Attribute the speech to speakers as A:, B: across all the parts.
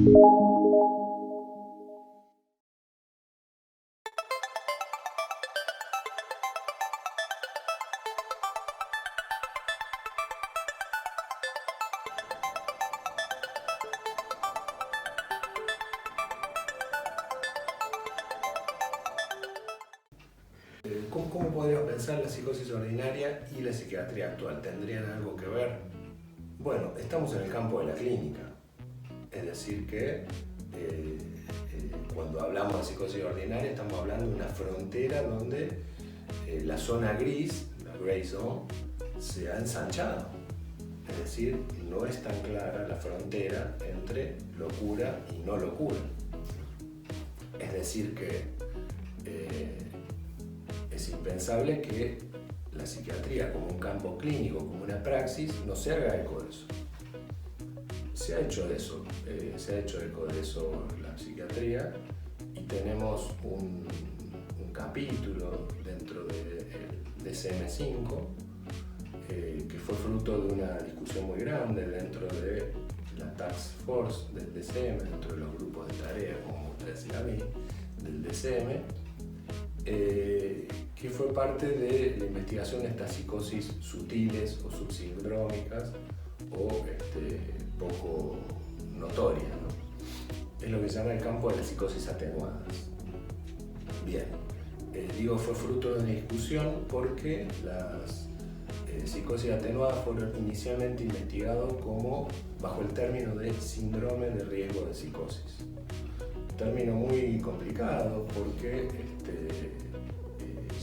A: ¿Cómo podríamos pensar la psicosis ordinaria y la psiquiatría actual? ¿Tendrían algo que ver? Bueno, estamos en el campo de la clínica, es decir que cuando hablamos de psicosis ordinaria estamos hablando de una frontera donde la zona gris, la gray zone, se ha ensanchado. Es decir, no es tan clara la frontera entre locura y no locura. Es decir que es impensable que la psiquiatría como un campo clínico, como una praxis, no se haga eco de eso. Se ha hecho eco de eso la psiquiatría y tenemos un capítulo dentro del DSM-5 que fue fruto de una discusión muy grande dentro de la task force del DSM, dentro de los grupos de tareas, como me gusta decir a mí, del DSM, que fue parte de la investigación de estas psicosis sutiles o subsindrómicas o poco notorias, ¿no? Es lo que se llama el campo de las psicosis atenuadas. Bien, digo fue fruto de una discusión porque las psicosis atenuadas fueron inicialmente investigados como bajo el término de síndrome de riesgo de psicosis. Término muy complicado porque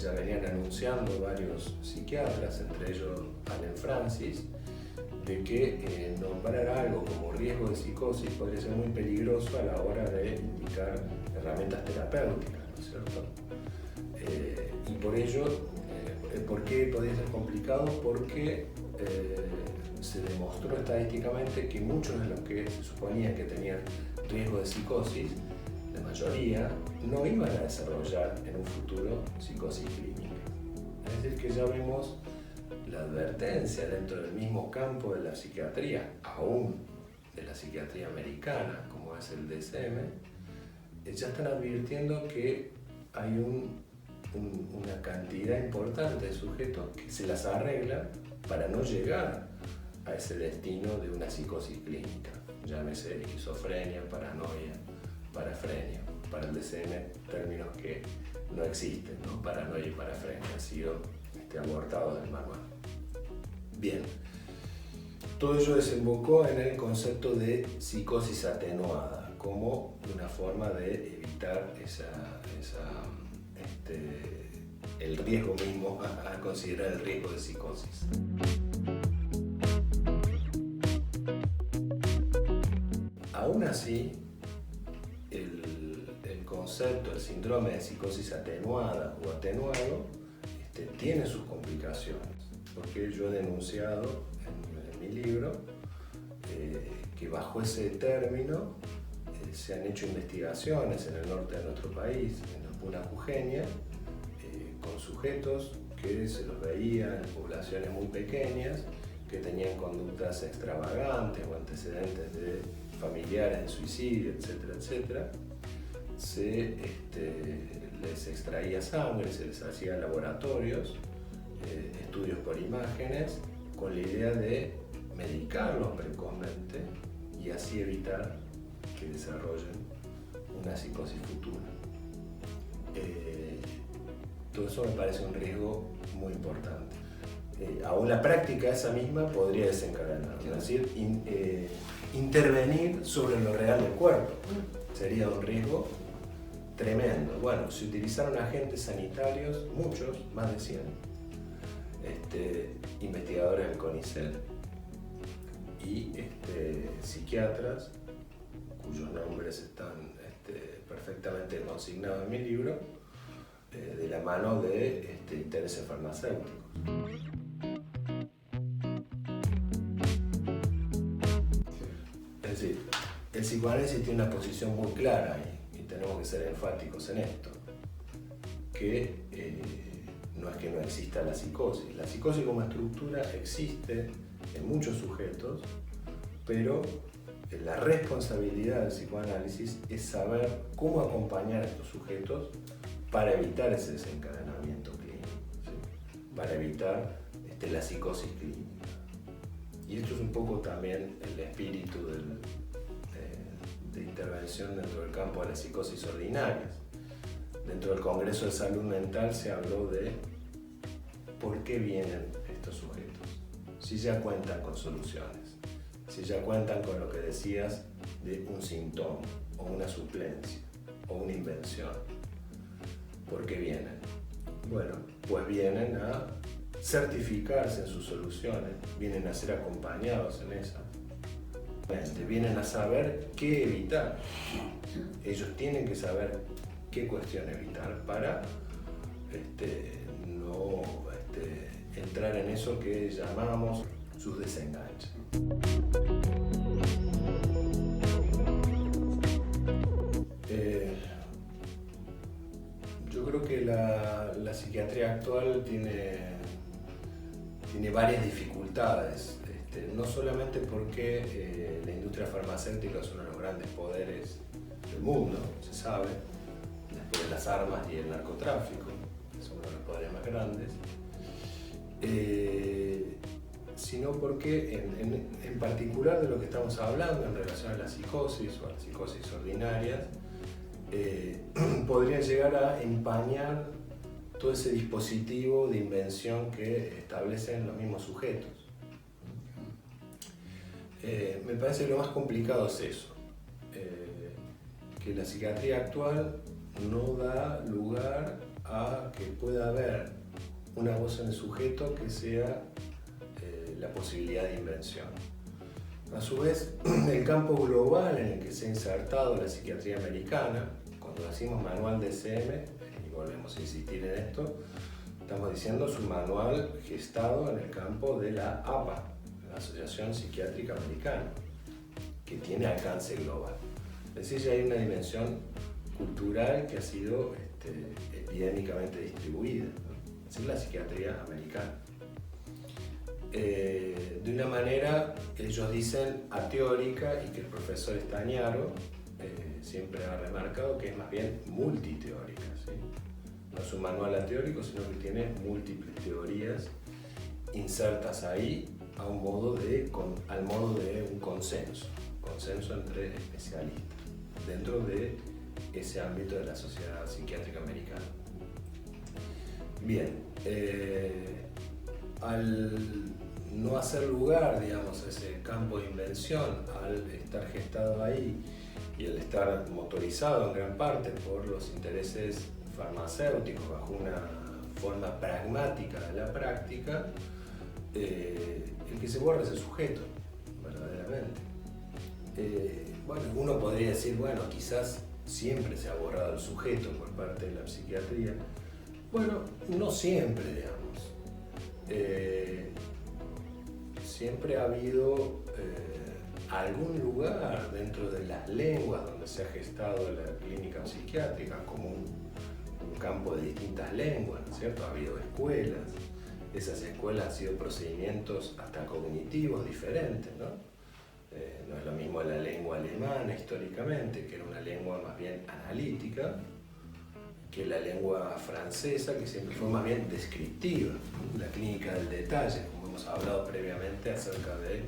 A: ya venían anunciando varios psiquiatras, entre ellos Allen Francis, de que nombrar algo como riesgo de psicosis podría ser muy peligroso a la hora de indicar herramientas terapéuticas, ¿no es cierto? Y por ello, ¿por qué podría ser complicado? Porque se demostró estadísticamente que muchos de los que se suponía que tenían riesgo de psicosis, la mayoría, no iban a desarrollar en un futuro psicosis clínica. Es decir, que ya vemos la advertencia dentro del mismo campo de la psiquiatría, aún de la psiquiatría americana, como es el DSM, ya están advirtiendo que hay una cantidad importante de sujetos que se las arreglan para no llegar a ese destino de una psicosis clínica, llámese esquizofrenia, paranoia, parafrenia. Para el DSM, términos que no existen, ¿no? Paranoia y parafrenia han sido abortados del manual. Bien, todo ello desembocó en el concepto de psicosis atenuada como una forma de evitar el riesgo mismo a considerar el riesgo de psicosis. Aún así, el concepto, el síndrome de psicosis atenuada o atenuado tiene sus complicaciones, porque yo he denunciado en mi libro que bajo ese término se han hecho investigaciones en el norte de nuestro país, en la Puna Jujeña, con sujetos que se los veía en poblaciones muy pequeñas, que tenían conductas extravagantes o antecedentes de familiares de suicidio, etcétera, etcétera. Les extraía sangre, se les hacía laboratorios, estudios por imágenes, con la idea de medicarlos precozmente y así evitar que desarrollen una psicosis futura. Todo eso me parece un riesgo muy importante. Aún la práctica esa misma podría desencadenar, es decir, intervenir sobre lo real del cuerpo. Sería un riesgo tremendo. Bueno, se utilizaron agentes sanitarios, muchos, más de 100, investigadores del CONICET y psiquiatras cuyos nombres están perfectamente consignados en mi libro, de la mano de intereses farmacéuticos. Es decir, el psicoanálisis tiene una posición muy clara y tenemos que ser enfáticos en esto, que no es que no exista la psicosis como estructura existe en muchos sujetos, pero la responsabilidad del psicoanálisis es saber cómo acompañar a estos sujetos para evitar ese desencadenamiento clínico, ¿sí? Para evitar la psicosis clínica. Y esto es un poco también el espíritu de intervención dentro del campo de las psicosis ordinarias. Dentro del Congreso de Salud Mental se habló de por qué vienen estos sujetos, si ya cuentan con soluciones, si ya cuentan con lo que decías de un síntoma, o una suplencia, o una invención. ¿Por qué vienen? Bueno, pues vienen a certificarse en sus soluciones, vienen a ser acompañados en esas, vienen a saber qué evitar. Ellos tienen que saber qué cuestión evitar para no entrar en eso que llamamos sus desenganches. Yo creo que la psiquiatría actual tiene varias dificultades, no solamente porque la industria farmacéutica es uno de los grandes poderes del mundo, se sabe, después de las armas y el narcotráfico, que son uno de los poderes más grandes, sino porque en particular de lo que estamos hablando en relación a la psicosis o a las psicosis ordinarias, podrían llegar a empañar todo ese dispositivo de invención que establecen los mismos sujetos. Me parece que lo más complicado es eso, que la psiquiatría actual no da lugar a que pueda haber una voz en el sujeto que sea la posibilidad de invención. A su vez, el campo global en el que se ha insertado la psiquiatría americana, cuando decimos manual DSM, y volvemos a insistir en esto, estamos diciendo su manual gestado en el campo de la APA, la Asociación Psiquiátrica Americana, que tiene alcance global. Es decir, ya hay una dimensión cultural que ha sido epidémicamente distribuida, ¿no? Es decir, la psiquiatría americana. De una manera, ellos dicen ateórica, y que el profesor Estañaro siempre ha remarcado que es más bien multiteórica, ¿sí? No es un manual ateórico, sino que tiene múltiples teorías insertas ahí al modo de un consenso entre especialistas dentro de ese ámbito de la Sociedad Psiquiátrica Americana. Bien, al no hacer lugar, digamos, a ese campo de invención, al estar gestado ahí y al estar motorizado en gran parte por los intereses farmacéuticos bajo una forma pragmática de la práctica, el que se borra es el sujeto, verdaderamente. Bueno, uno podría decir, bueno, quizás siempre se ha borrado el sujeto por parte de la psiquiatría. Bueno, no siempre, digamos. Siempre ha habido algún lugar dentro de las lenguas donde se ha gestado la clínica psiquiátrica como un campo de distintas lenguas, ¿no es cierto? Ha habido escuelas, esas escuelas han sido procedimientos hasta cognitivos diferentes, ¿no? No es lo mismo la lengua alemana históricamente, que era una lengua más bien analítica, que la lengua francesa, que siempre fue más bien descriptiva, ¿no? La clínica del detalle, como hemos hablado previamente acerca de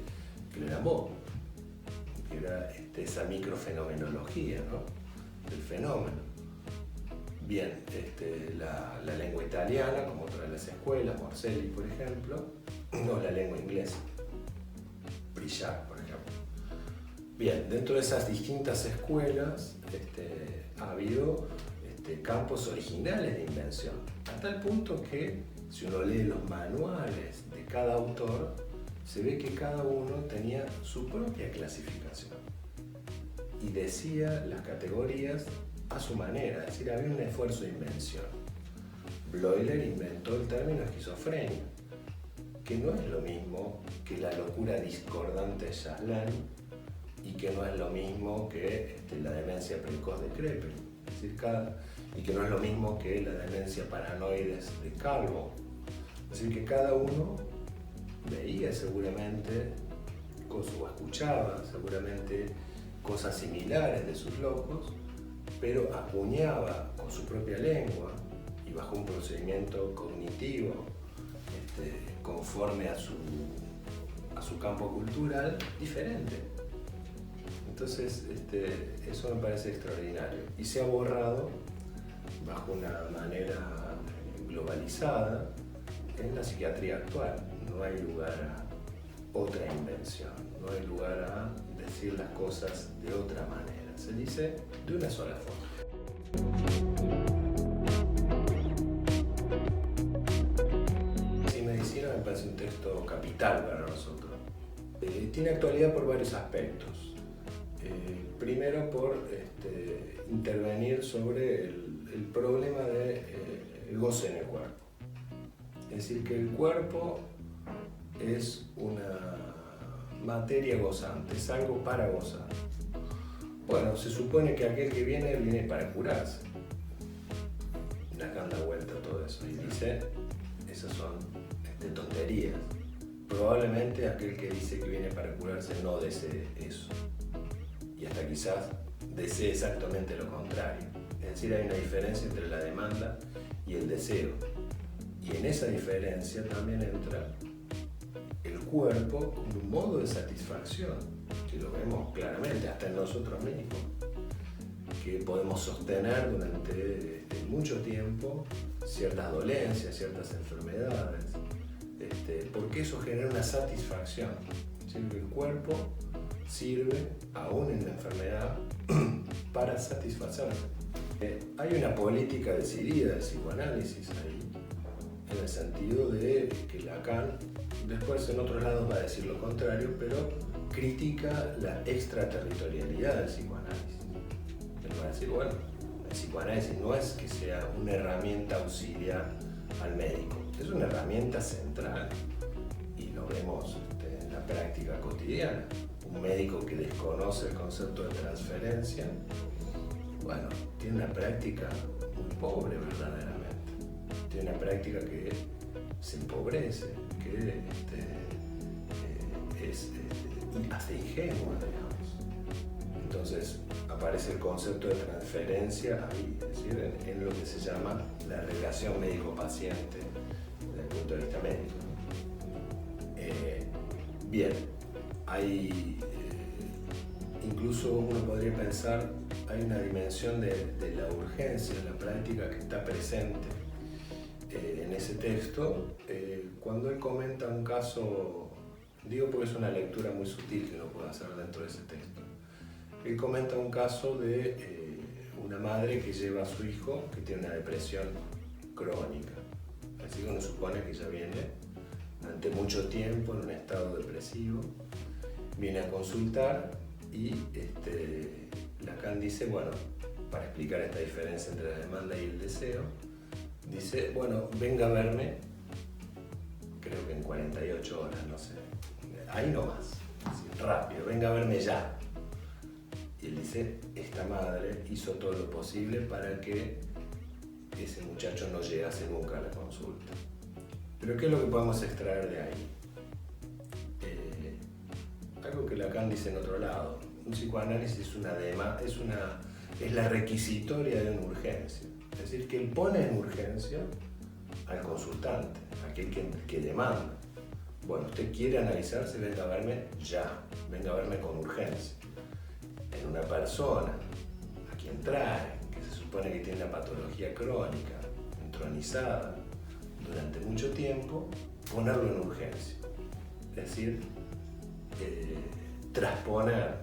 A: Clérambault, que era esa microfenomenología, ¿no? Del fenómeno. Bien, la lengua italiana, como otra de las escuelas, Morselli, por ejemplo, o la lengua inglesa, Brillat, por ejemplo. Bien, dentro de esas distintas escuelas ha habido campos originales de invención, a tal punto que si uno lee los manuales de cada autor, se ve que cada uno tenía su propia clasificación y decía las categorías a su manera, es decir, había un esfuerzo de invención. Bleuler inventó el término esquizofrenia, que no es lo mismo que la locura discordante de Chaslan y que no es lo mismo que la demencia precoz de Krepel, es decir, y que no es lo mismo que la demencia paranoides de Calvo. Es decir, que cada uno veía seguramente locos o escuchaba seguramente cosas similares de sus locos, pero acuñaba con su propia lengua y bajo un procedimiento cognitivo conforme a su campo cultural diferente. Entonces eso me parece extraordinario y se ha borrado bajo una manera globalizada en la psiquiatría actual. No hay lugar a otra invención, no hay lugar a decir las cosas de otra manera, se dice de una sola forma. Sin medicina me parece un texto capital para nosotros. Tiene actualidad por varios aspectos. Primero por intervenir sobre el problema del goce en el cuerpo. Es decir, que el cuerpo es una materia gozante, es algo para gozar. Bueno, se supone que aquel que viene para curarse. Lacan da vuelta a todo eso y dice, esas son tonterías. Probablemente aquel que dice que viene para curarse no desee eso. Y hasta quizás desee exactamente lo contrario. Es decir, hay una diferencia entre la demanda y el deseo. Y en esa diferencia también entra el cuerpo como un modo de satisfacción, que lo vemos claramente hasta en nosotros mismos, que podemos sostener durante mucho tiempo ciertas dolencias, ciertas enfermedades, porque eso genera una satisfacción. Es decir, que el cuerpo sirve, aún en la enfermedad, para satisfacerse. Hay una política decidida de psicoanálisis ahí, en el sentido de que Lacan, después en otros lados va a decir lo contrario, pero critica la extraterritorialidad del psicoanálisis. Él va a decir, bueno, el psicoanálisis no es que sea una herramienta auxiliar al médico, es una herramienta central y lo vemos en la práctica cotidiana. Un médico que desconoce el concepto de transferencia, bueno, tiene una práctica muy pobre verdaderamente. Tiene una práctica que se empobrece, que es hasta ingenua, digamos. Entonces aparece el concepto de transferencia ahí, es decir, en lo que se llama la relación médico-paciente desde el punto de vista médico. Bien, hay incluso uno podría pensar, hay una dimensión de la urgencia en la práctica que está presente en ese texto, cuando él comenta un caso, digo porque es una lectura muy sutil que uno puede hacer dentro de ese texto. Él comenta un caso de una madre que lleva a su hijo que tiene una depresión crónica. Así que uno supone que ya viene durante mucho tiempo en un estado depresivo, viene a consultar y Lacan dice, bueno, para explicar esta diferencia entre la demanda y el deseo, dice, bueno, venga a verme, creo que en 48 horas, no sé, ahí nomás, así, rápido, venga a verme ya. Y él dice, esta madre hizo todo lo posible para que ese muchacho no llegase nunca a la consulta. Pero ¿qué es lo que podemos extraer de ahí? Algo que Lacan dice en otro lado, un psicoanálisis es la requisitoria de una urgencia. Es decir, que él pone en urgencia al consultante, aquel que demanda. Bueno, usted quiere analizarse, venga a verme ya, venga a verme con urgencia. En una persona a quien trae, que se supone que tiene una patología crónica, entronizada durante mucho tiempo, ponerlo en urgencia. Es decir, trasponer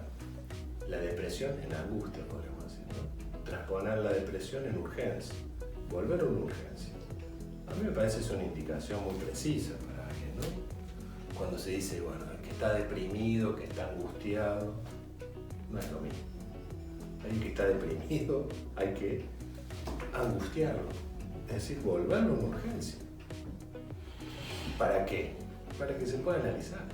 A: la depresión en angustia, podríamos decir, ¿no? Trasponer la depresión en urgencia, volver a una urgencia. A mí me parece es una indicación muy precisa para alguien, ¿no? Cuando se dice, bueno, que está deprimido, que está angustiado, no es lo mismo. Alguien que está deprimido hay que angustiarlo, es decir, volverlo a una urgencia. ¿Para qué? Para que se pueda analizar.